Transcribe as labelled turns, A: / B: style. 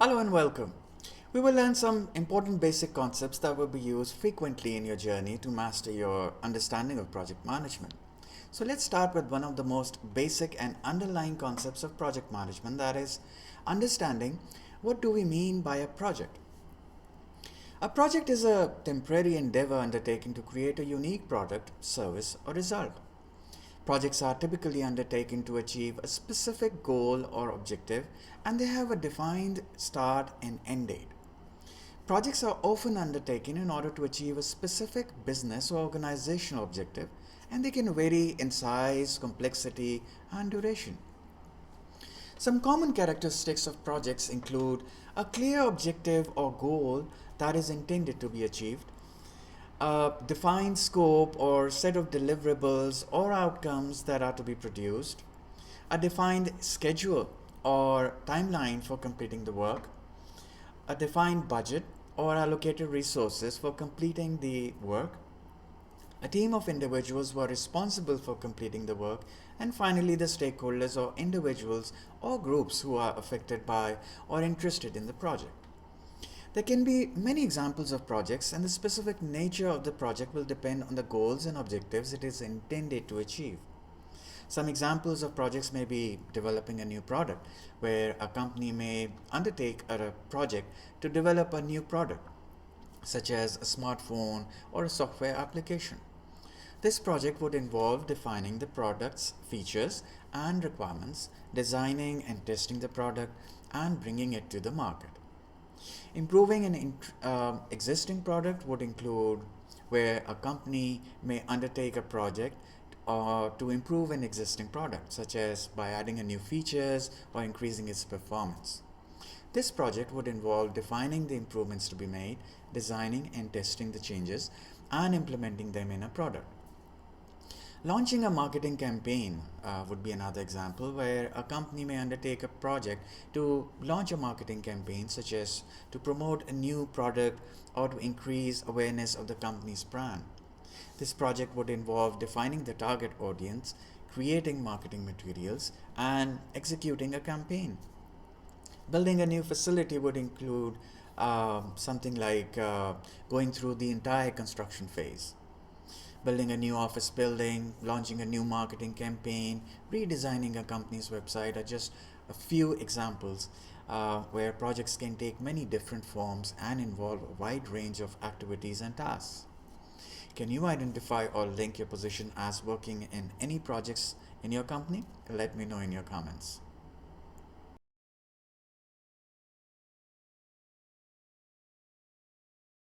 A: Hello and welcome. We will learn some important basic concepts that will be used frequently in your journey to master your understanding of project management. So let's start with one of the most basic and underlying concepts of project management, that is understanding what do we mean by a project. A project is a temporary endeavor undertaken to create a unique product, service, or result. Projects are typically undertaken to achieve a specific goal or objective, and they have a defined start and end date. Projects are often undertaken in order to achieve a specific business or organizational objective, and they can vary in size, complexity, and duration. Some common characteristics of projects include a clear objective or goal that is intended to be achieved, a defined scope or set of deliverables or outcomes that are to be produced, a defined schedule or timeline for completing the work, a defined budget or allocated resources for completing the work, a team of individuals who are responsible for completing the work, and finally the stakeholders or individuals or groups who are affected by or interested in the project. There can be many examples of projects, and the specific nature of the project will depend on the goals and objectives it is intended to achieve. Some examples of projects may be developing a new product, where a company may undertake a project to develop a new product, such as a smartphone or a software application. This project would involve defining the product's features and requirements, designing and testing the product, and bringing it to the market. Improving an existing product would include where a company may undertake a project to improve an existing product, such as by adding a new features or increasing its performance. This project would involve defining the improvements to be made, designing and testing the changes, and implementing them in a product. Launching a marketing campaign would be another example where a company may undertake a project to launch a marketing campaign, such as to promote a new product or to increase awareness of the company's brand. This project would involve defining the target audience, creating marketing materials, and executing a campaign. Building a new facility would include something like going through the entire construction phase. Building a new office building, launching a new marketing campaign, redesigning a company's website are just a few examples where projects can take many different forms and involve a wide range of activities and tasks. Can you identify or link your position as working in any projects in your company? Let me know in your comments.